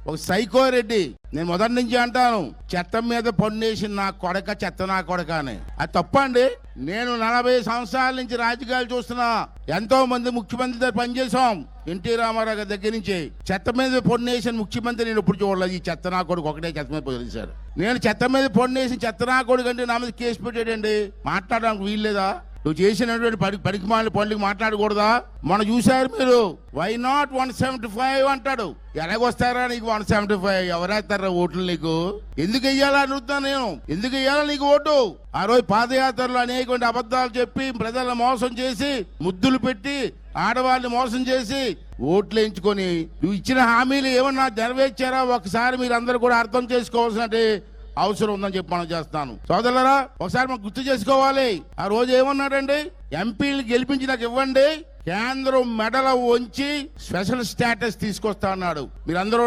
ఒక సైకో రెడ్డి. నేను మొదటి నుంచి అంటాను, చెత్త మీద పన్నేసి నా కొడక చెత్త నా కొడక అని. అది తప్పండి. నేను 40 సంవత్సరాల నుంచి రాజకీయాలు చూస్తున్నా. ఎంతో మంది ముఖ్యమంత్రి దగ్గర పనిచేసాం. ఎన్టీ రామారావు గారి దగ్గర నుంచి చెత్త మీద పొన్నేసిన ముఖ్యమంత్రి నేను ఎప్పుడు చూడలేదు. ఈ చెత్త నా కొడుకు ఒకటే చెత్త మీద పొందేశారు. నేను చెత్త మీద పొన్నేసి చెత్త నా కొడుకు అంటే నా మీద కేసు పెట్టాడండి. మాట్లాడడానికి వీల్లేదా? నువ్వు చేసినటువంటి పనికిమాలిన పనులకు మాట్లాడకూడదా? మనం చూశారు మీరు. వై నాట్ 175 అంటాడు. ఎలాగొస్తారా నీకు 175? ఎవరేస్తారా ఓట్లు నీకు? ఎందుకు వెయ్యాలని అడుగుతాను నేను. ఎందుకు వెయ్యాలా నీకు ఓటు? ఆ రోజు పాదయాత్రలో అనేక అబద్ధాలు చెప్పి ప్రజలను మోసం చేసి, ముద్దులు పెట్టి, ఆడవాళ్ళని మోసం చేసి ఓట్లు వేయించుకొని నువ్వు ఇచ్చిన హామీలు ఏమన్నా నెరవేర్చారా? ఒకసారి మీరు అందరూ కూడా అర్థం చేసుకోవాల్సిన అవసరం ఉందని చెప్పి మనం చేస్తాను. సోదరులారా, ఒకసారి మనం గుర్తు చేసుకోవాలి. ఆ రోజు ఏమన్నాడండి? ఎంపీలు గెలిపించి నాకు ఇవ్వండి, కేంద్రం మెడల వంచి స్పెషల్ స్టేటస్ తీసుకొస్తా అన్నాడు. మీరందరూ